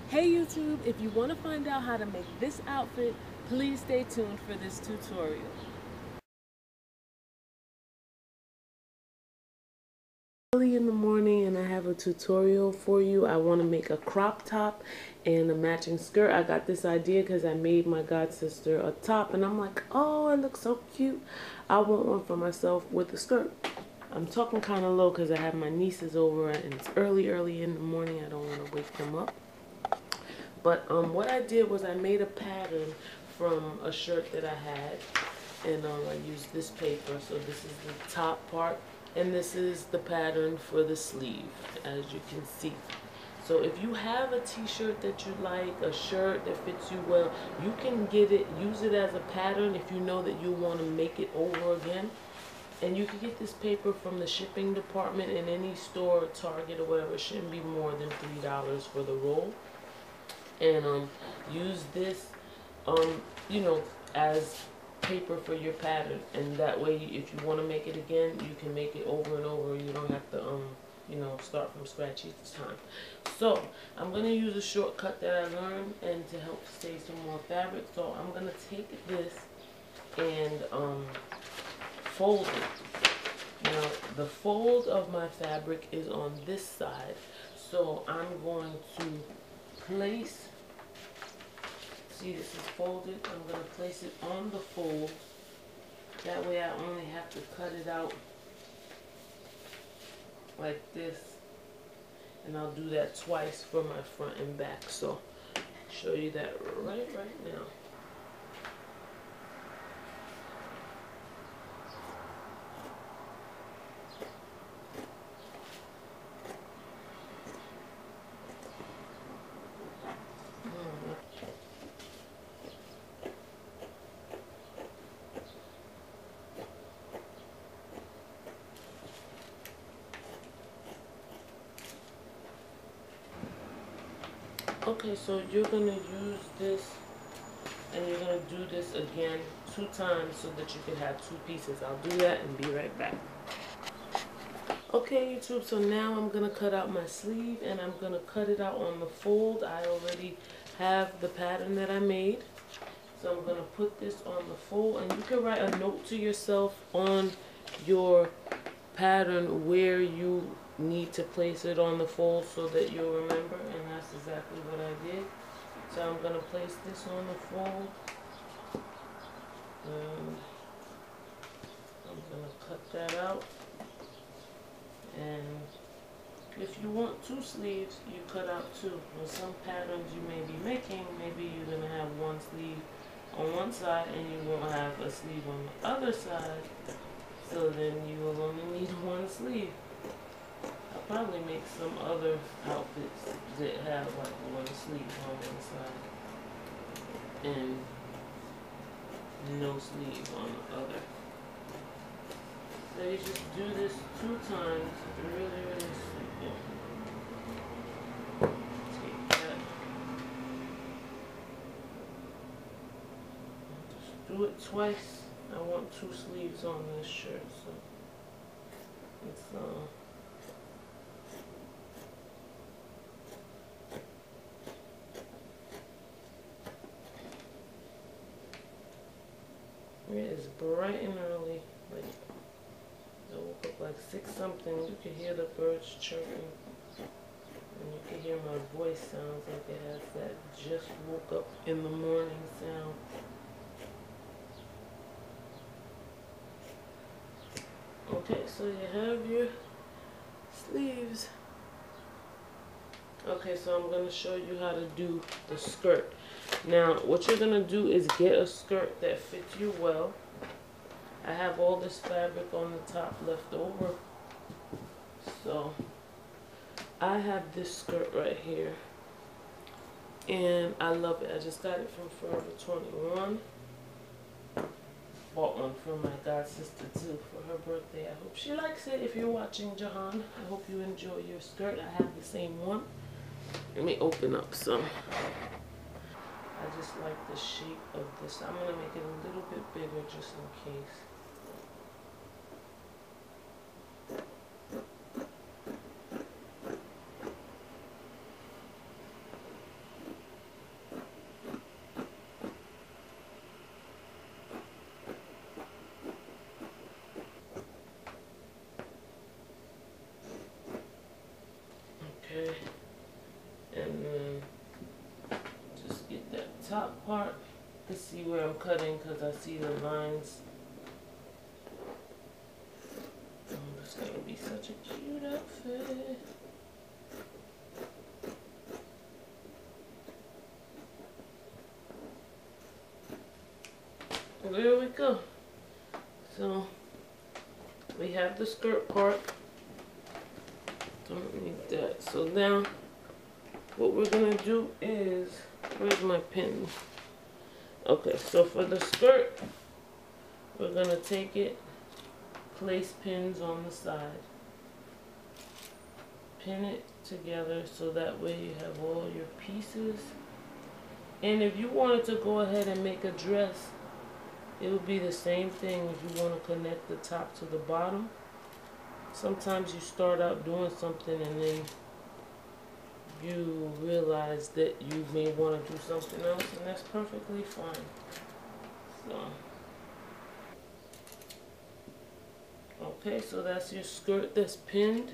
Hey YouTube, if you want to find out how to make this outfit, please stay tuned for this tutorial. Early in the morning and I have a tutorial for you. I want to make a crop top and a matching skirt. I got this idea because I made my god sister a top and I'm like, oh, it looks so cute. I want one for myself with a skirt. I'm talking kind of low because I have my nieces over and it's early in the morning. I don't want to wake them up. But what I did was I made a pattern from a shirt that I had, and I used this paper. So this is the top part, and this is the pattern for the sleeve, as you can see. So if you have a t-shirt that you like, a shirt that fits you well, you can get it, use it as a pattern if you know that you want to make it over again. And you can get this paper from the shipping department in any store, Target or whatever. It shouldn't be more than $3 for the roll. And use this you know, as paper for your pattern, and that way if you want to make it again, you can make it over and over. You don't have to you know, start from scratch each time. So I'm going to use a shortcut that I learned and to help save some more fabric. So I'm going to take this and fold it. Now the fold of my fabric is on this side, so I'm going to place, see this is folded, I'm going to place it on the fold. That way I only have to cut it out like this, and I'll do that twice for my front and back. So show you that right now. Okay, so you're going to use this and you're going to do this again 2 times so that you can have 2 pieces. I'll do that and be right back. Okay, YouTube, so now I'm going to cut out my sleeve and I'm going to cut it out on the fold. I already have the pattern that I made. So I'm going to put this on the fold, and you can write a note to yourself on your pattern where you need to place it on the fold so that you'll remember, and that's exactly what I did. So I'm going to place this on the fold, and I'm going to cut that out. And if you want 2 sleeves, you cut out 2. On some patterns you may be making, maybe you're going to have 1 sleeve on one side and you won't have a sleeve on the other side, so then you will only need 1 sleeve. I'll probably make some other outfits that have like 1 sleeve on one side and no sleeve on the other. So you just do this 2 times, really simple. Take that. Just do it twice. I want 2 sleeves on this shirt, so it's it is bright and early. Like, I woke up like 6 something. You can hear the birds chirping, and you can hear my voice sounds like it has that just woke up in the morning sound. Okay, so you have your sleeves. Okay, so I'm going to show you how to do the skirt. Now, what you're going to do is get a skirt that fits you well. I have all this fabric on the top left over. So, I have this skirt right here. And I love it. I just got it from Forever 21. Bought one for my god sister too for her birthday. I hope she likes it. If you're watching, Jahan, I hope you enjoy your skirt. I have the same one. Let me open up some. I just like the shape of this. I'm going to make it a little bit bigger just in case. And then just get that top part. You can see where I'm cutting because I see the lines. Oh, this is going to be such a cute outfit. There we go. So we have the skirt part. Don't need that. So now what we're gonna do is, where's my pin? Okay, so for the skirt, we're gonna take it, place pins on the side, pin it together so that way you have all your pieces. And if you wanted to go ahead and make a dress, it would be the same thing if you want to connect the top to the bottom. Sometimes you start out doing something and then you realize that you may want to do something else, and that's perfectly fine. So, okay, so that's your skirt that's pinned.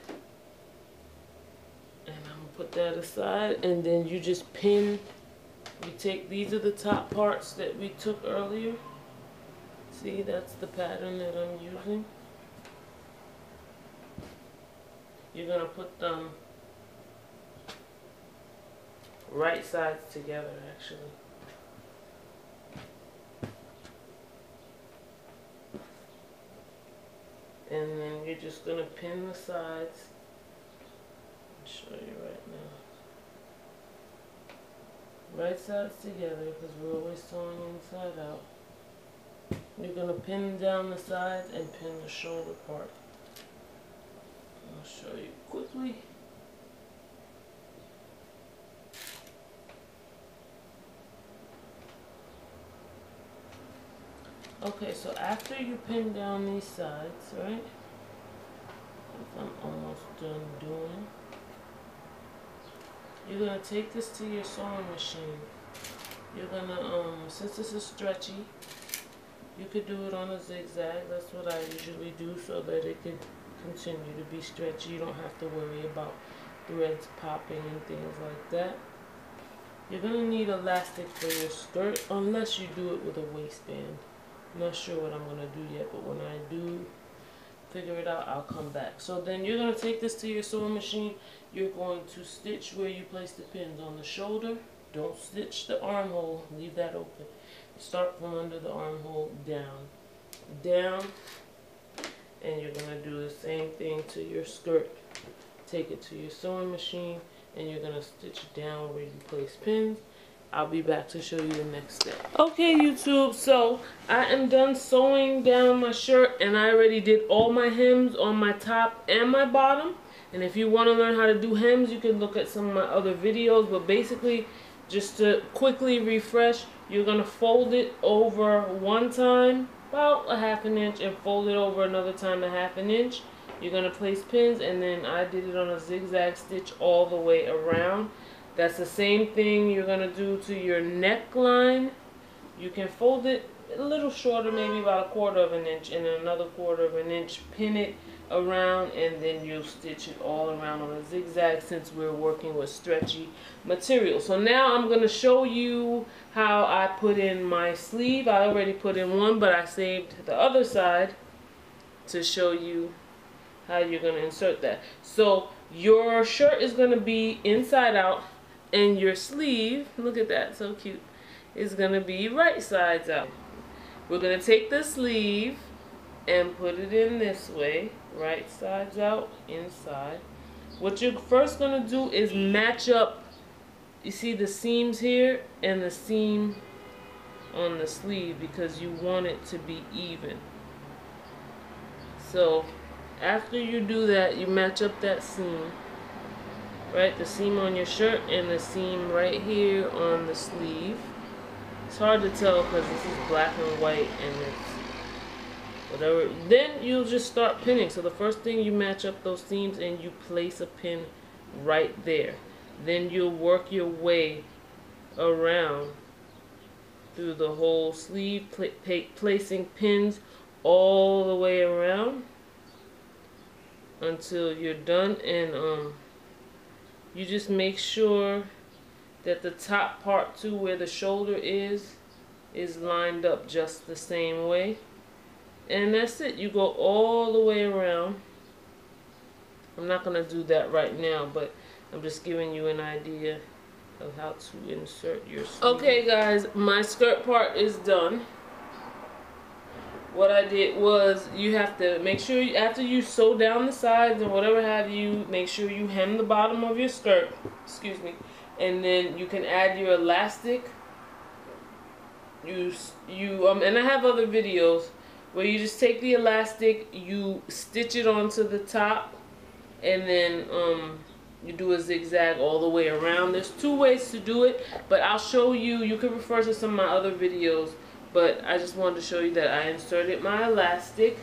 And I'm going to put that aside, and then you just pin. We take, these are the top parts that we took earlier. See, that's the pattern that I'm using. You're going to put them right sides together, actually. And then you're just going to pin the sides. I'll show you right now. Right sides together, because we're always sewing inside out. You're going to pin down the sides and pin the shoulder part. I'll show you quickly. Okay, so after you pin down these sides, right? I'm almost done doing. You're going to take this to your sewing machine. You're going to, since this is stretchy, you could do it on a zigzag. That's what I usually do so that it can continue to be stretchy. You don't have to worry about threads popping and things like that. You're going to need elastic for your skirt unless you do it with a waistband. I'm not sure what I'm going to do yet, but when I do figure it out, I'll come back. So then you're going to take this to your sewing machine. You're going to stitch where you place the pins on the shoulder. Don't stitch the armhole. Leave that open. Start from under the armhole down, down, and you're going to do the same thing to your skirt. Take it to your sewing machine and you're going to stitch down where you place pins. I'll be back to show you the next step. Okay, YouTube, so I am done sewing down my shirt and I already did all my hems on my top and my bottom. And if you want to learn how to do hems, you can look at some of my other videos, but basically, just to quickly refresh, you're going to fold it over one time, about a ½ inch, and fold it over another time a ½ inch. You're going to place pins, and then I did it on a zigzag stitch all the way around. That's the same thing you're going to do to your neckline. You can fold it a little shorter, maybe about a ¼ inch, and another ¼ inch, pin it around, and then you'll stitch it all around on a zigzag since we're working with stretchy material. So now I'm going to show you how I put in my sleeve. I already put in one, but I saved the other side to show you how you're going to insert that. So your shirt is going to be inside out, and your sleeve, look at that, so cute, is going to be right sides out. We're going to take the sleeve and put it in this way, right sides out, inside. What you're first going to do is match up, you see the seams here and the seam on the sleeve, because you want it to be even. So after you do that, you match up that seam, right, the seam on your shirt and the seam right here on the sleeve. It's hard to tell because this is black and white and it's whatever. Then you'll just start pinning. So the first thing, you match up those seams and you place a pin right there. Then you'll work your way around through the whole sleeve, placing pins all the way around until you're done. And you just make sure that the top part too, where the shoulder is lined up just the same way. And that's it. You go all the way around. I'm not going to do that right now, but I'm just giving you an idea of how to insert your sleeve. Okay guys, my skirt part is done. What I did was, you have to make sure after you sew down the sides and whatever have you, make sure you hem the bottom of your skirt, excuse me, and then you can add your elastic. And I have other videos where you just take the elastic, you stitch it onto the top, and then you do a zigzag all the way around. There's two ways to do it, but I'll show you. You can refer to some of my other videos, but I just wanted to show you that I inserted my elastic,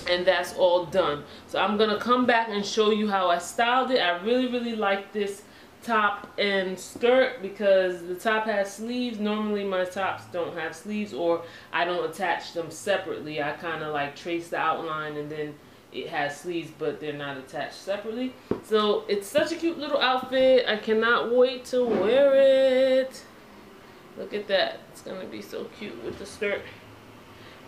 and that's all done. So I'm gonna come back and show you how I styled it. I really like this top and skirt because the top has sleeves. Normally my tops don't have sleeves, or I don't attach them separately. I kind of like trace the outline and then it has sleeves, but they're not attached separately. So it's such a cute little outfit. I cannot wait to wear it. Look at that. It's gonna be so cute with the skirt.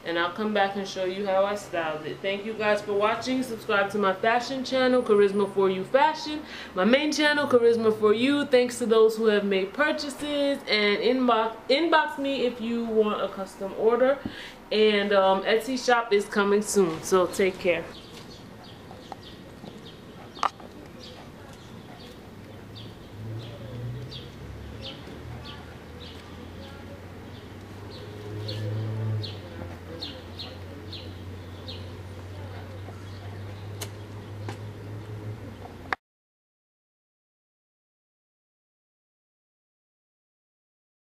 And I'll come back and show you how I styled it. Thank you guys for watching. Subscribe to my fashion channel, Kharyzma For You Fashion. My main channel, Kharyzma For You. Thanks to those who have made purchases. And inbox me if you want a custom order. And Etsy shop is coming soon. So take care.